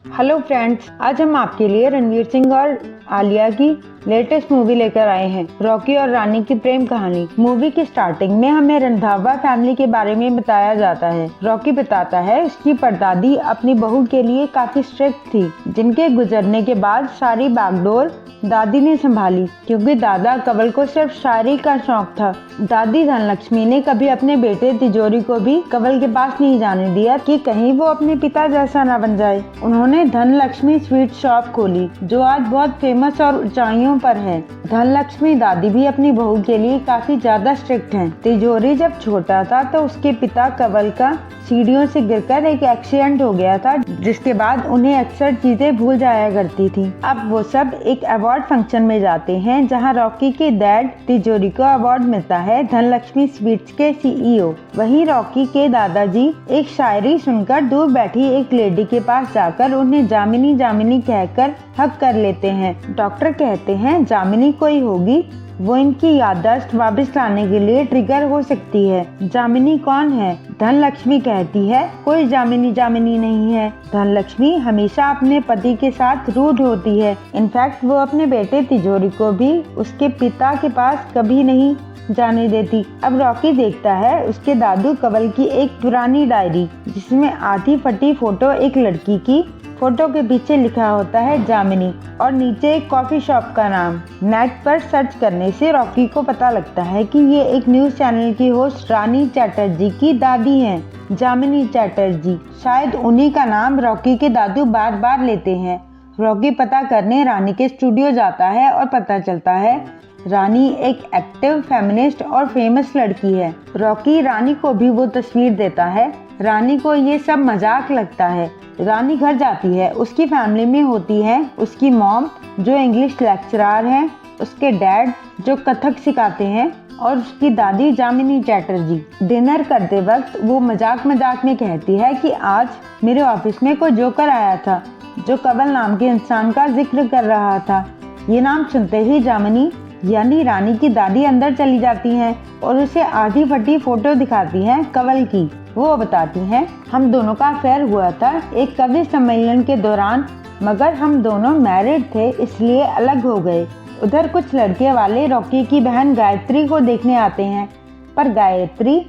Hello friends, आज हम आपके लिए रणवीर सिंह और आलिया की लेटेस्ट मूवी लेकर आए हैं, रॉकी और रानी की प्रेम कहानी। मूवी की स्टार्टिंग में हमें रंधावा फैमिली के बारे में बताया जाता है। रॉकी बताता है उसकी परदादी अपनी बहू के लिए काफी स्ट्रिक्ट थी, जिनके गुजरने के बाद सारी बागडोर दादी ने संभाली, क्योंकि दादा कंवल को सिर्फ शायरी का शौक था। दादी धनलक्ष्मी ने कभी अपने बेटे तिजोरी को भी कंवल के पास नहीं जाने दिया कि कहीं वो अपने पिता जैसा न बन जाए। उन्होंने धनलक्ष्मी स्वीट शॉप खोली, जो आज बहुत फेमस और ऊंचाइयों पर है। धनलक्ष्मी दादी भी अपनी बहू के लिए काफी ज्यादा स्ट्रिक्ट हैं। तिजोरी जब छोटा था तो उसके पिता कंवल का सीढ़ियों से गिरकर एक एक्सीडेंट हो गया था, जिसके बाद उन्हें अक्सर चीजें भूल जाया करती थी। अब वो सब एक अवार्ड फंक्शन में जाते हैं, जहां रॉकी के डैड तिजोरी को अवार्ड मिलता है, धनलक्ष्मी स्वीट्स के सीईओ। वहीं रॉकी के दादाजी एक शायरी सुनकर दूर बैठी एक लेडी के पास जाकर उन्हें जामिनी जामिनी कहकर हक कर लेते हैं। डॉक्टर कहते हैं जामिनी कोई होगी, वो इनकी याददाश्त वापस लाने के लिए ट्रिगर हो सकती है। जामिनी कौन है? धनलक्ष्मी कहती है कोई जामिनी जामिनी नहीं है। धनलक्ष्मी हमेशा अपने पति के साथ रूड होती है। इनफैक्ट वो अपने बेटे तिजोरी को भी उसके पिता के पास कभी नहीं जाने देती। अब रॉकी देखता है उसके दादू कंवल की एक पुरानी डायरी, जिसमें आधी फटी फोटो एक लड़की की। फोटो के पीछे लिखा होता है जामिनी और नीचे एक कॉफी शॉप का नाम। नेट पर सर्च करने से रॉकी को पता लगता है कि ये एक न्यूज चैनल की होस्ट रानी चैटर्जी की दादी हैं, जामिनी चैटर्जी। शायद उन्हीं का नाम रॉकी के दादू बार बार लेते हैं। रॉकी पता करने रानी के स्टूडियो जाता है और पता चलता है रानी एक एक्टिव फेमिनिस्ट और फेमस लड़की है। रॉकी रानी को भी वो तस्वीर देता है। रानी को ये सब मजाक लगता है। रानी घर जाती है। उसकी फैमिली में होती है उसकी मॉम, जो इंग्लिश लेक्चरर हैं, उसके डैड जो कथक सिखाते हैं, और उसकी दादी जामिनी चैटर्जी। डिनर करते वक्त वो मजाक मजाक में कहती है कि आज मेरे ऑफिस में कोई जोकर आया था, जो कंवल नाम के इंसान का जिक्र कर रहा था। ये नाम सुनते ही जामिनी यानी रानी की दादी अंदर चली जाती हैं और उसे आधी फटी फोटो दिखाती हैं कंवल की। वो बताती हैं हम दोनों का अफेयर हुआ था एक कवि सम्मेलन के दौरान, मगर हम दोनों मैरिड थे इसलिए अलग हो गए। उधर कुछ लड़के वाले रॉकी की बहन गायत्री को देखने आते हैं, पर गायत्री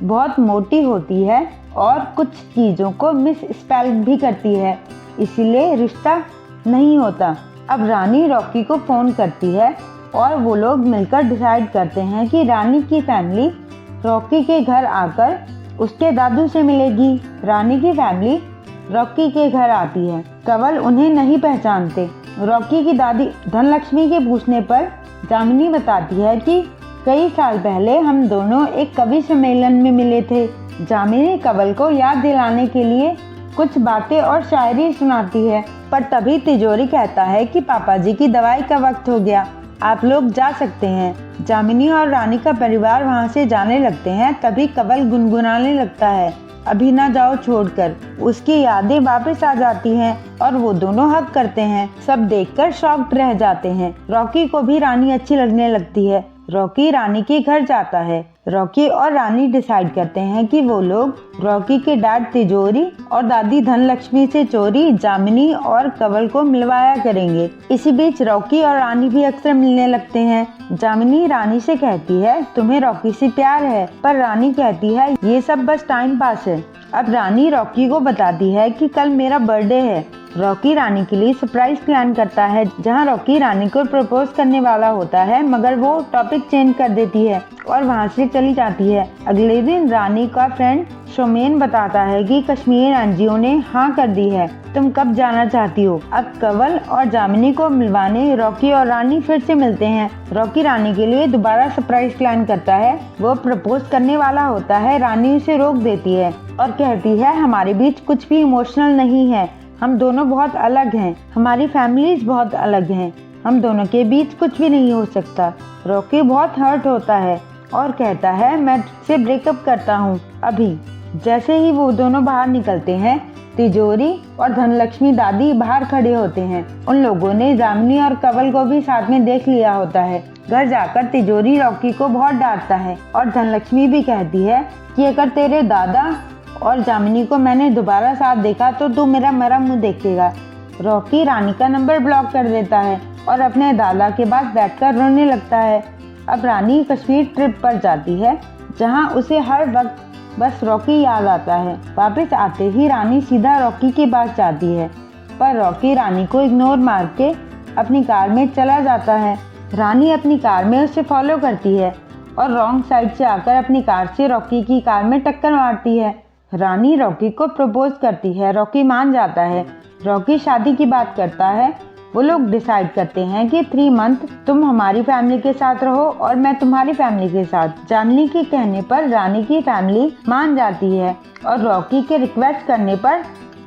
बहुत मोटी होती है और कुछ चीजों को मिस स्पेल भी करती है, इसीलिए रिश्ता नहीं होता। अब रानी रॉकी को फोन करती है और वो लोग मिलकर डिसाइड करते हैं कि रानी की फैमिली रॉकी के घर आकर उसके दादू से मिलेगी। रानी की फैमिली रॉकी के घर आती है। कंवल उन्हें नहीं पहचानते। रॉकी की दादी धनलक्ष्मी के पूछने पर जामिनी बताती है कि कई साल पहले हम दोनों एक कवि सम्मेलन में मिले थे। जामिनी कंवल को याद दिलाने के लिए कुछ बातें और शायरी सुनाती है, पर तभी तिजोरी कहता है कि पापा जी की दवाई का वक्त हो गया, आप लोग जा सकते हैं। जामिनी और रानी का परिवार वहां से जाने लगते हैं। तभी कंवल गुनगुनाने लगता है अभी ना जाओ छोड़कर। उसकी यादें वापस आ जाती हैं और वो दोनों हग करते हैं। सब देखकर शॉक्ड रह जाते हैं। रॉकी को भी रानी अच्छी लगने लगती है। रॉकी रानी के घर जाता है। रॉकी और रानी डिसाइड करते हैं कि वो लोग रॉकी के डैड तिजोरी और दादी धनलक्ष्मी से चोरी जामिनी और कंवल को मिलवाया करेंगे। इसी बीच रॉकी और रानी भी अक्सर मिलने लगते हैं। जामिनी रानी से कहती है तुम्हें रॉकी से प्यार है, पर रानी कहती है ये सब बस टाइम पास है। अब रानी रॉकी को बताती है कि कल मेरा बर्थडे है। रॉकी रानी के लिए सरप्राइज प्लान करता है, जहां रॉकी रानी को प्रपोज करने वाला होता है, मगर वो टॉपिक चेंज कर देती है और वहां से चली जाती है। अगले दिन रानी का फ्रेंड शोमेन बताता है कि कश्मीर एनजीओ ने हाँ कर दी है, तुम कब जाना चाहती हो। अब कंवल और जामिनी को मिलवाने रॉकी और रानी फिर से मिलते हैं। रॉकी रानी के लिए दोबारा सरप्राइज प्लान करता है। वो प्रपोज करने वाला होता है। रानी उसे रोक देती है और कहती है हमारे बीच कुछ भी इमोशनल नहीं है, हम दोनों बहुत अलग हैं, हमारी फैमिलीज बहुत अलग हैं, हम दोनों के बीच कुछ भी नहीं हो सकता। रॉकी बहुत हर्ट होता है और कहता है मैं तुझसे ब्रेकअप करता हूँ अभी। जैसे ही वो दोनों बाहर निकलते हैं, तिजोरी और धनलक्ष्मी दादी बाहर खड़े होते हैं। उन लोगों ने जामिनी और कंवल को भी साथ में देख लिया होता है। घर जाकर तिजोरी रॉकी को बहुत डांटता है और धनलक्ष्मी भी कहती है कि अगर तेरे दादा और जामिनी को मैंने दोबारा साथ देखा तो तू मेरा मुंह देखेगा। रॉकी रानी का नंबर ब्लॉक कर देता है और अपने दादा के पास बैठकर रोने लगता है। अब रानी कश्मीर ट्रिप पर जाती है जहां उसे हर वक्त बस रॉकी याद आता है। वापस आते ही रानी सीधा रॉकी के पास जाती है, पर रॉकी रानी को इग्नोर मार के अपनी कार में चला जाता है। रानी अपनी कार में उसे फॉलो करती है और रॉन्ग साइड से आकर अपनी कार से रॉकी की कार में टक्कर मारती है। रानी रॉकी को प्रपोज करती है, रॉकी मान जाता है। रॉकी शादी की बात करता है। वो लोग डिसाइड करते हैं कि 3 मंथ तुम हमारी फैमिली के साथ रहो और मैं तुम्हारी फैमिली के साथ। जामिनी के कहने पर रानी की फैमिली मान जाती है और रॉकी के रिक्वेस्ट करने पर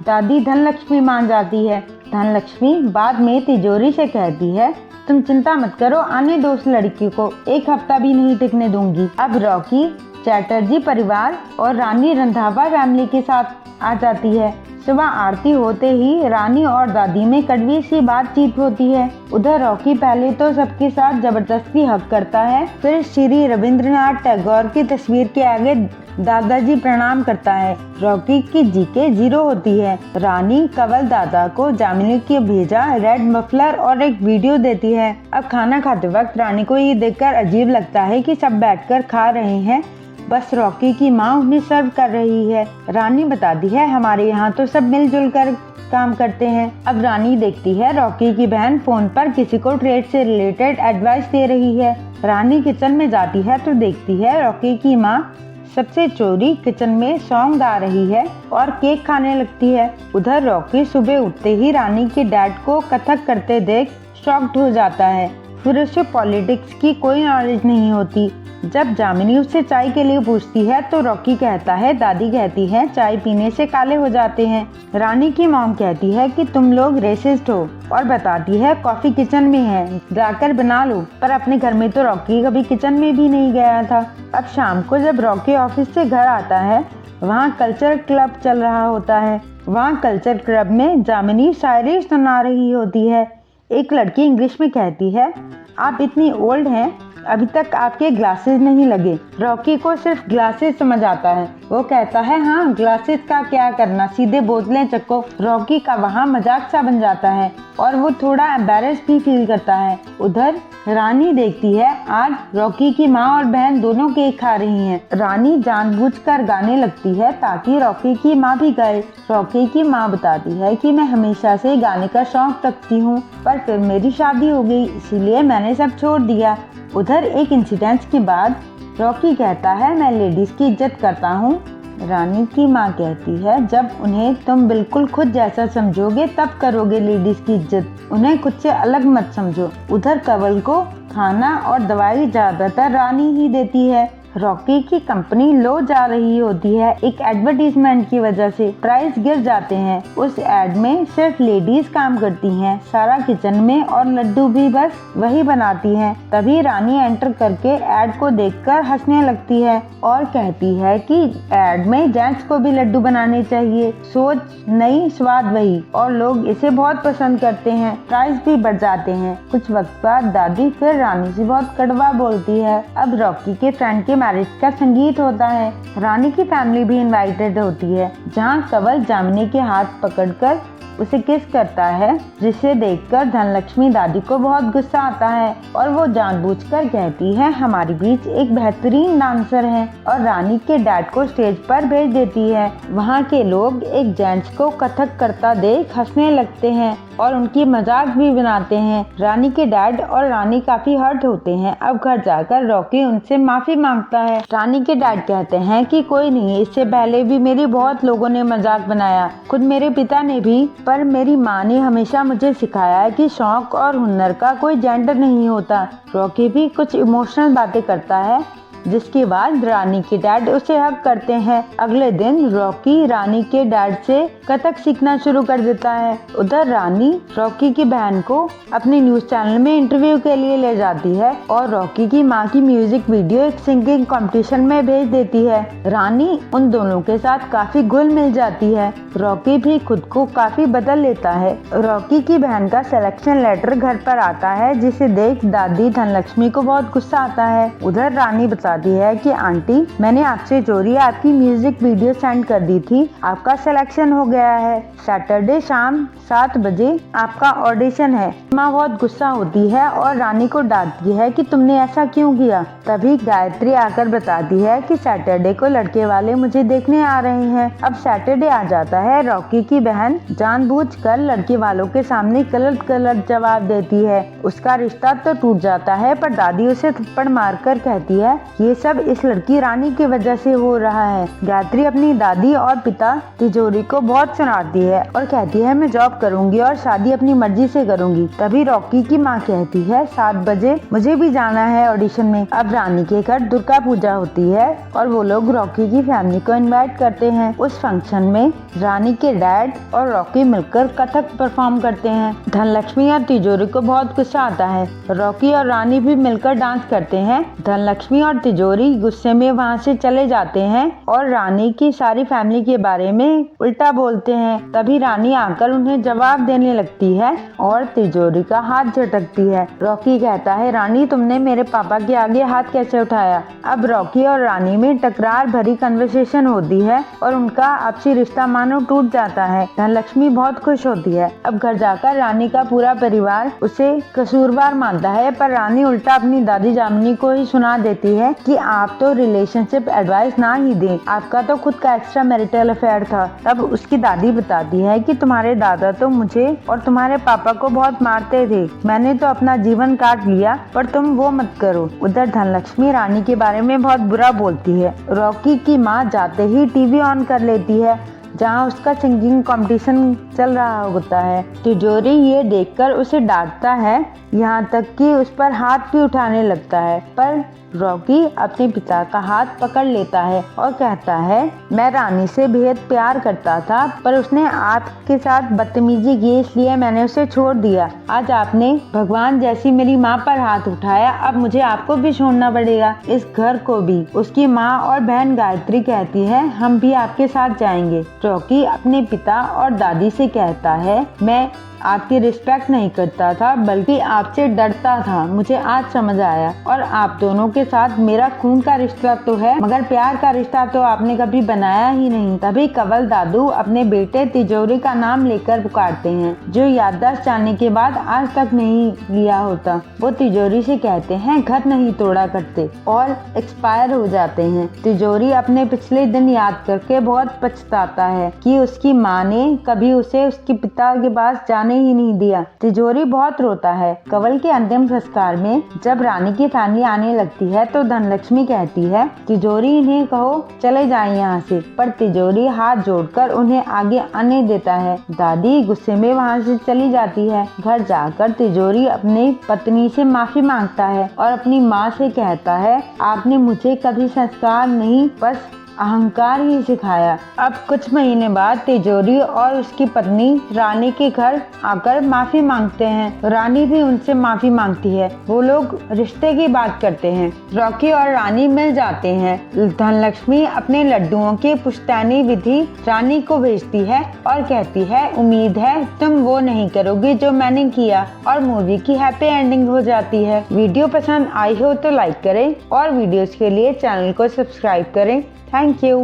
दादी धनलक्ष्मी मान जाती है। धनलक्ष्मी बाद में तिजोरी से कहती है, तुम चिंता मत करो, आने दो उस लड़की को, 1 हफ्ता भी नहीं टिकने दूंगी। अब रॉकी चैटर्जी परिवार और रानी रंधावा फैमिली के साथ आ जाती है। सुबह आरती होते ही रानी और दादी में कड़वी सी बातचीत होती है। उधर रॉकी पहले तो सबके साथ जबरदस्ती हक करता है, फिर श्री रविंद्रनाथ टैगोर की तस्वीर के आगे दादाजी प्रणाम करता है। रॉकी की जीके 0 होती है। रानी कंवल दादा को जामिनी के भेजा रेड मफलर और एक वीडियो देती है। अब खाना खाते वक्त रानी को ये देखकर अजीब लगता है कि सब बैठकर खा रहे हैं, बस रॉकी की माँ उन्हें सर्व कर रही है। रानी बताती है, हमारे यहाँ तो सब मिलजुल कर काम करते हैं। अब रानी देखती है रॉकी की बहन फोन पर किसी को ट्रेड से रिलेटेड एडवाइस दे रही है। रानी किचन में जाती है तो देखती है रॉकी की माँ सबसे चोरी किचन में सॉन्ग गा रही है और केक खाने लगती है। उधर रॉकी सुबह उठते ही रानी के डैड को कथक करते देख शॉक्ड हो जाता है। फिर उसे पॉलिटिक्स की कोई नॉलेज नहीं होती। जब जामिनी उससे चाय के लिए पूछती है तो रॉकी कहता है, दादी कहती है चाय पीने से काले हो जाते हैं। रानी की मॉम कहती है कि तुम लोग रेसिस्ट हो और बताती है कॉफी किचन में है, जाकर बना लो। पर अपने घर में तो रॉकी कभी किचन में भी नहीं गया था। अब शाम को जब रॉकी ऑफिस से घर आता है, वहाँ कल्चर क्लब चल रहा होता है। वहाँ कल्चर क्लब में जामिनी शायरी सुना रही होती है। एक लड़की इंग्लिश में कहती है, आप इतनी ओल्ड हैं, अभी तक आपके ग्लासेस नहीं लगे। रॉकी को सिर्फ ग्लासेस समझ आता है। वो कहता है, हाँ ग्लासेस का क्या करना, सीधे बोतलें चक्को। रॉकी का वहाँ मजाक सा बन जाता है और वो थोड़ा एम्बैरेस भी फील करता है। उधर रानी देखती है आज रॉकी की माँ और बहन दोनों केक खा रही हैं। रानी जानबूझकर गाने लगती है ताकि रॉकी की माँ भी गाए। रॉकी की माँ बताती है कि मैं हमेशा से गाने का शौक रखती हूँ, पर फिर मेरी शादी हो गई, इसीलिए मैंने सब छोड़ दिया। उधर एक इंसिडेंट के बाद रॉकी कहता है, मैं लेडीज की इज्जत करता हूँ। रानी की माँ कहती है, जब उन्हें तुम बिल्कुल खुद जैसा समझोगे तब करोगे लेडीज की इज्जत, उन्हें खुद से अलग मत समझो। उधर कंवल को खाना और दवाई ज्यादातर रानी ही देती है। रॉकी की कंपनी लो जा रही होती है। एक एडवर्टीजमेंट की वजह से प्राइस गिर जाते हैं। उस एड में सिर्फ लेडीज काम करती हैं, सारा किचन में और लड्डू भी बस वही बनाती हैं। तभी रानी एंटर करके एड को देखकर हंसने लगती है और कहती है कि एड में जेंट्स को भी लड्डू बनाने चाहिए। सोच नई, स्वाद वही, और लोग इसे बहुत पसंद करते हैं। प्राइस भी बढ़ जाते हैं। कुछ वक्त बाद दादी फिर रानी से बहुत कड़वा बोलती है। अब रॉकी के फ्रेंड के मैरिज का संगीत होता है। रानी की फैमिली भी इनवाइटेड होती है, जहां कंवल जामिनी के हाथ पकड़कर उसे किस करता है, जिसे देखकर धनलक्ष्मी दादी को बहुत गुस्सा आता है और वो जानबूझकर कहती है, हमारे बीच एक बेहतरीन डांसर है, और रानी के डैड को स्टेज पर भेज देती है। वहाँ के लोग एक जेंट्स को कथक करता देख हंसने लगते हैं और उनकी मजाक भी बनाते हैं। रानी के डैड और रानी काफी हर्ट होते हैं। अब घर जाकर रॉकी उनसे माफी मांगता है। रानी के डैड कहते हैं कि कोई नहीं, इससे पहले भी मेरी बहुत लोगों ने मजाक बनाया, खुद मेरे पिता ने भी, पर मेरी माँ ने हमेशा मुझे सिखाया है कि शौक और हुनर का कोई जेंडर नहीं होता। रॉकी भी कुछ इमोशनल बातें करता है, जिसके बाद रानी के डैड उसे हक करते हैं। अगले दिन रॉकी रानी के डैड से कथक सीखना शुरू कर देता है। उधर रानी रॉकी की बहन को अपने न्यूज चैनल में इंटरव्यू के लिए ले जाती है और रॉकी की माँ की म्यूजिक वीडियो एक सिंगिंग कंपटीशन में भेज देती है। रानी उन दोनों के साथ काफी घुल मिल जाती है। रॉकी भी खुद को काफी बदल लेता है। रॉकी की बहन का सिलेक्शन लेटर घर पर आता है, जिसे देख दादी धनलक्ष्मी को बहुत गुस्सा आता है। उधर रानी बता बताती है कि आंटी, मैंने आपसे चोरी आपकी म्यूजिक वीडियो सेंड कर दी थी, आपका सिलेक्शन हो गया है, सैटरडे शाम 7 बजे आपका ऑडिशन है। माँ बहुत गुस्सा होती है और रानी को डांटती है कि तुमने ऐसा क्यों किया। तभी गायत्री आकर बताती है कि सैटरडे को लड़के वाले मुझे देखने आ रहे हैं। अब सैटरडे आ जाता है। रॉकी की बहन जानबूझकर लड़के वालों के सामने गलत जवाब देती है। उसका रिश्ता तो टूट जाता है, पर दादी उसे थप्पड़ मारकर कहती है ये सब इस लड़की रानी की वजह से हो रहा है। गायत्री अपनी दादी और पिता तिजोरी को बहुत सुनाती है और कहती है मैं जॉब करूंगी और शादी अपनी मर्जी से करूंगी। तभी रॉकी की माँ कहती है 7 बजे मुझे भी जाना है ऑडिशन में। अब रानी के घर दुर्गा पूजा होती है और वो लोग रॉकी की फैमिली को इनवाइट करते हैं। उस फंक्शन में रानी के डैड और रॉकी मिलकर कथक परफॉर्म करते हैं। धनलक्ष्मी और तिजोरी को बहुत गुस्सा आता है। रॉकी और रानी भी मिलकर डांस करते हैं। धनलक्ष्मी और तिजोरी गुस्से में वहाँ से चले जाते हैं और रानी की सारी फैमिली के बारे में उल्टा बोलते हैं। तभी रानी आकर उन्हें जवाब देने लगती है और तिजोरी का हाथ झटकती है। रॉकी कहता है रानी, तुमने मेरे पापा के आगे हाथ कैसे उठाया। अब रॉकी और रानी में टकरार भरी कन्वर्सेशन होती है और उनका आपसी रिश्ता मानो टूट जाता है। धनलक्ष्मी बहुत खुश होती है। अब घर जाकर रानी का पूरा परिवार उसे कसूरवार मानता है, पर रानी उल्टा अपनी दादी जामिनी को ही सुना देती है कि आप तो रिलेशनशिप एडवाइस ना ही दें, आपका तो खुद का एक्स्ट्रा मैरिटल अफेयर था। तब उसकी दादी बताती है कि तुम्हारे दादा तो मुझे और तुम्हारे पापा को बहुत मारते थे, मैंने तो अपना जीवन काट लिया, पर तुम वो मत करो। उधर धनलक्ष्मी रानी के बारे में बहुत बुरा बोलती है। रॉकी की माँ जाते ही टीवी ऑन कर लेती है जहाँ उसका सिंगिंग कंपटीशन चल रहा होता है। तिजोरी ये देखकर उसे डांटता है, यहाँ तक कि उस पर हाथ भी उठाने लगता है, पर रॉकी अपने पिता का हाथ पकड़ लेता है और कहता है मैं रानी से बेहद प्यार करता था, पर उसने आपके साथ बदतमीजी की, इसलिए मैंने उसे छोड़ दिया। आज आपने भगवान जैसी मेरी माँ पर हाथ उठाया, अब मुझे आपको भी छोड़ना पड़ेगा, इस घर को भी। उसकी माँ और बहन गायत्री कहती है हम भी आपके साथ जाएंगे। रॉकी अपने पिता और दादी से कहता है मैं आपकी रिस्पेक्ट नहीं करता था, बल्कि आपसे डरता था, मुझे आज समझ आया। और आप दोनों के साथ मेरा खून का रिश्ता तो है, मगर प्यार का रिश्ता तो आपने कभी बनाया ही नहीं। तभी कंवल दादू अपने बेटे तिजोरी का नाम लेकर पुकारते हैं, जो याददाश्त जाने के बाद आज तक नहीं लिया होता। वो तिजोरी से कहते हैं घर नहीं तोड़ा करते और एक्सपायर हो जाते हैं। तिजोरी अपने पिछले दिन याद करके बहुत पछताता है कि उसकी माँ ने कभी उसे उसके पिता के पास जाने ही नहीं दिया। तिजोरी बहुत रोता है। कंवल के अंतिम संस्कार में जब रानी की फैमिली आने लगती है तो धनलक्ष्मी कहती है तिजोरी इन्हें कहो चले जाएं यहाँ से, पर तिजोरी हाथ जोड़कर उन्हें आगे आने देता है। दादी गुस्से में वहाँ से चली जाती है। घर जाकर तिजोरी अपनी पत्नी से माफी मांगता है और अपनी माँ से कहता है आपने मुझे कभी संस्कार नहीं, बस अहंकार ही सिखाया। अब कुछ महीने बाद तिजोरी और उसकी पत्नी रानी के घर आकर माफी मांगते हैं। रानी भी उनसे माफी मांगती है। वो लोग रिश्ते की बात करते हैं। रॉकी और रानी मिल जाते हैं। धनलक्ष्मी अपने लड्डुओं की पुश्तैनी विधि रानी को भेजती है और कहती है उम्मीद है तुम वो नहीं करोगी जो मैंने किया, और मूवी की हैप्पी एंडिंग हो जाती है। वीडियो पसंद आई हो तो लाइक करें और वीडियोस के लिए चैनल को सब्सक्राइब करें। Thank you.